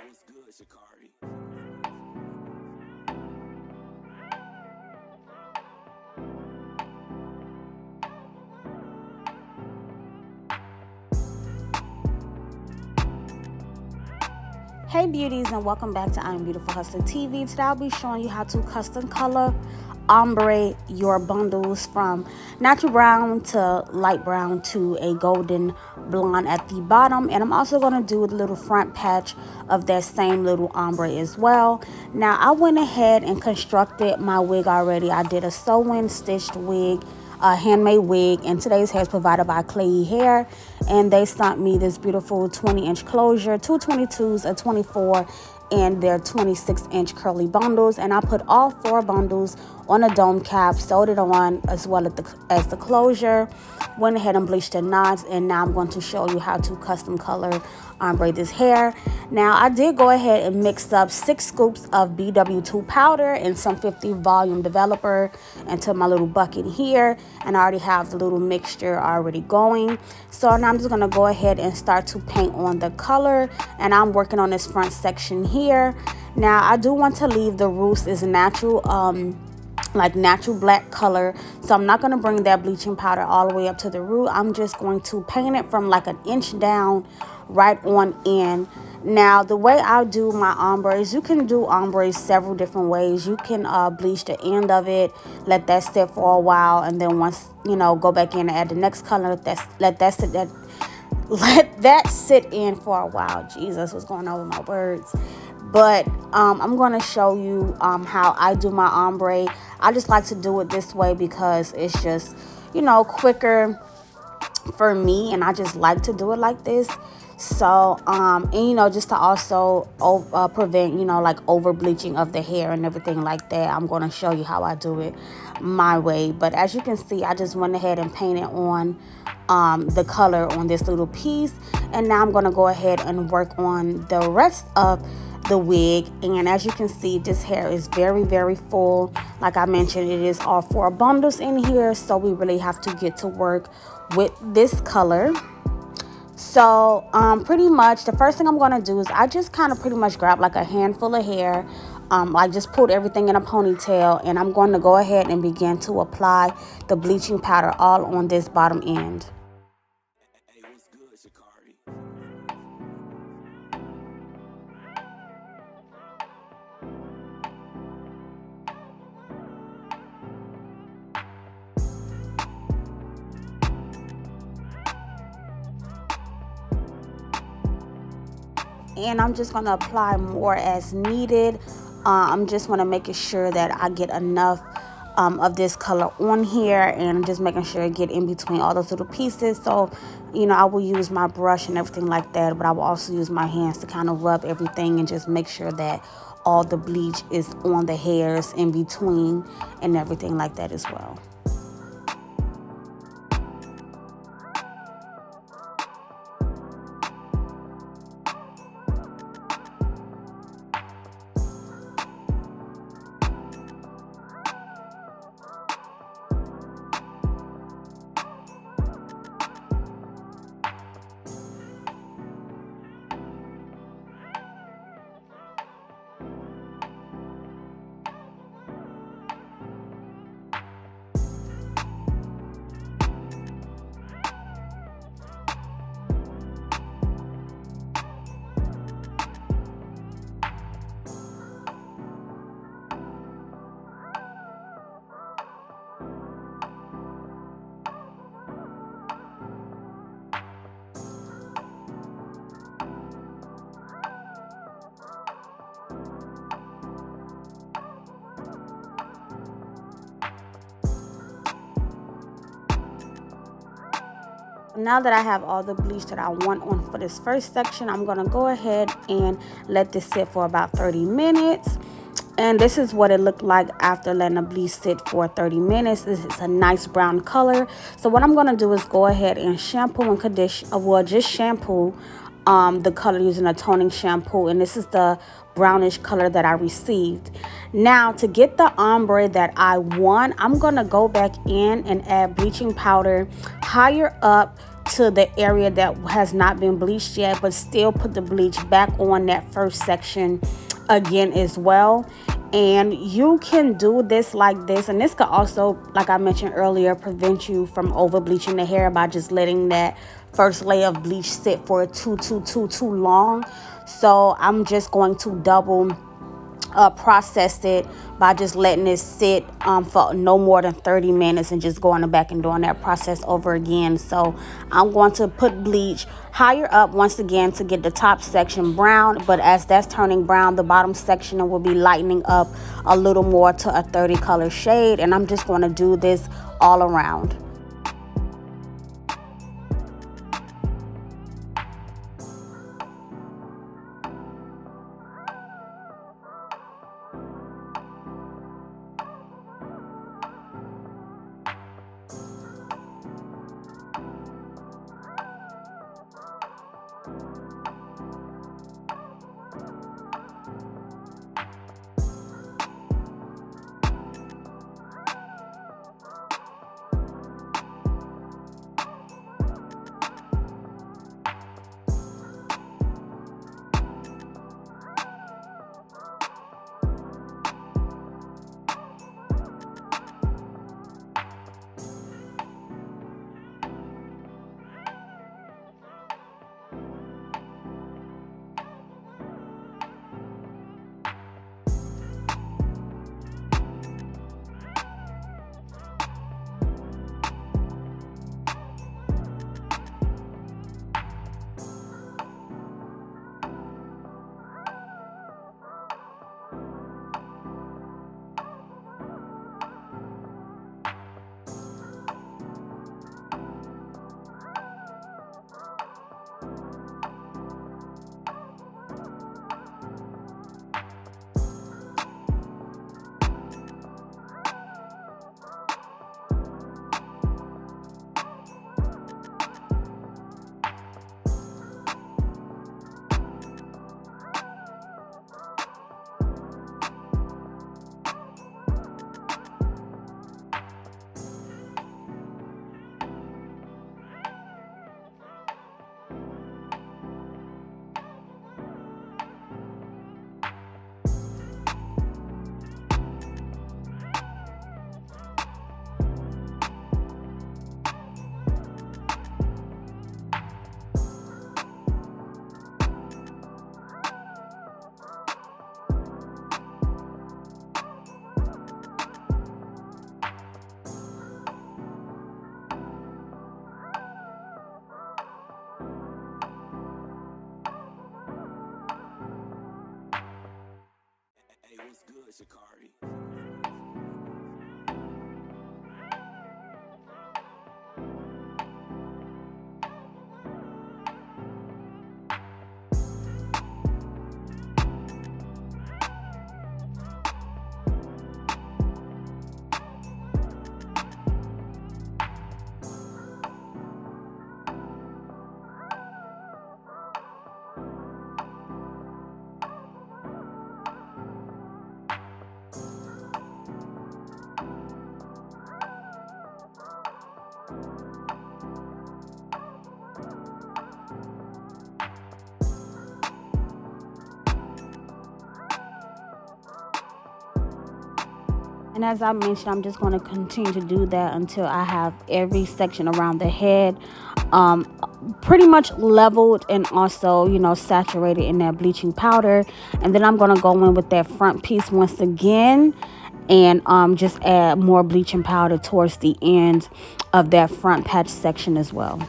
Hey beauties, and welcome back to IAmBeautifulHustlerTV. Today I'll be showing you how to custom color ombre your bundles from natural brown to light brown to a golden blonde at the bottom. And I'm also going to do a little front patch of that same little ombre as well. Now I went ahead and constructed my wig already. I did a sew-in stitched wig, a handmade wig, and today's hair is provided by Klaiyi hair, and they sent me this beautiful 20-inch closure, two 22s, a 24, and their 26-inch curly bundles. And I put all 4 bundles on a dome cap, sewed it on as well as the closure, went ahead and bleached the knots, and now I'm going to show you how to custom color ombre this hair. Now I did go ahead and mix up 6 scoops of BW2 powder and some 50 volume developer into my little bucket here, and I already have the little mixture already going. So now I'm just going to go ahead and start to paint on the color, and I'm working on this front section here. Now I do want to leave the roots as natural, like natural black color, so I'm not going to bring that bleaching powder all the way up to the root. I'm just going to paint it from like an inch down right on in. Now the way I do my ombres, you can do ombres several different ways. You can bleach the end of it, let that sit for a while, and then once you know, go back in and add the next color. Let that sit in for a while. Jesus, what's going on with my words? But I'm going to show you how I do my ombre. I just like to do it this way because it's just, you know, quicker for me, and I just like to do it like this. So and you know, just to also prevent, you know, like over bleaching of the hair and everything like that, I'm going to show you how I do it my way. But as you can see, I just went ahead and painted on the color on this little piece, and now I'm going to go ahead and work on the rest of the wig. And as you can see, this hair is very, very full. Like I mentioned, it is all 4 bundles in here, so we really have to get to work with this color. So pretty much the first thing I'm going to do is I just kind of pretty much grab like a handful of hair. I just pulled everything in a ponytail, and I'm going to go ahead and begin to apply the bleaching powder all on this bottom end. And I'm just going to apply more as needed. I'm just going to make sure that I get enough of this color on here, and I'm just making sure I get in between all those little pieces. So, you know, I will use my brush and everything like that, but I will also use my hands to kind of rub everything and just make sure that all the bleach is on the hairs in between and everything like that as well. Now that I have all the bleach that I want on for this first section, I'm going to go ahead and let this sit for about 30 minutes. And this is what it looked like after letting the bleach sit for 30 minutes. This is a nice brown color. So what I'm going to do is go ahead and shampoo and condition, well, just shampoo the color using a toning shampoo. And this is the brownish color that I received. Now to get the ombre that I want, I'm going to go back in and add bleaching powder higher up to the area that has not been bleached yet, but still put the bleach back on that first section again as well. And you can do this like this, and this could also, like I mentioned earlier, prevent you from over bleaching the hair by just letting that first layer of bleach sit for too long. So I'm just going to double process it by just letting it sit for no more than 30 minutes and just going back and doing that process over again. So I'm going to put bleach higher up once again to get the top section brown, but as that's turning brown, the bottom section will be lightening up a little more to a 30 color shade, and I'm just going to do this all around. What's good, Shakari? And as I mentioned, I'm just going to continue to do that until I have every section around the head pretty much leveled and also, saturated in that bleaching powder. And then I'm going to go in with that front piece once again and just add more bleaching powder towards the end of that front patch section as well.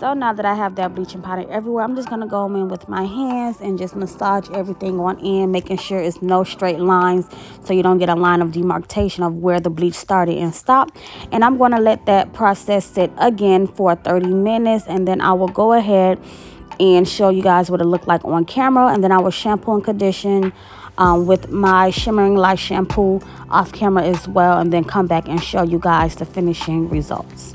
So now that I have that bleaching powder everywhere, I'm just going to go in with my hands and just massage everything on in, making sure it's no straight lines so you don't get a line of demarcation of where the bleach started and stopped. And I'm going to let that process sit again for 30 minutes, and then I will go ahead and show you guys what it looked like on camera. And then I will shampoo and condition with my Shimmering Light shampoo off camera as well, and then come back and show you guys the finishing results.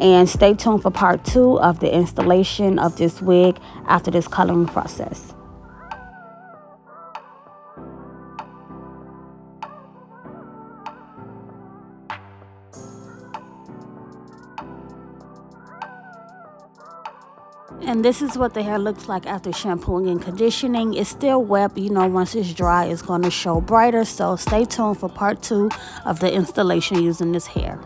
And stay tuned for part 2 of the installation of this wig after this coloring process. And this is what the hair looks like after shampooing and conditioning. It's still wet, but you know, once it's dry, it's going to show brighter. So stay tuned for part 2 of the installation using this hair.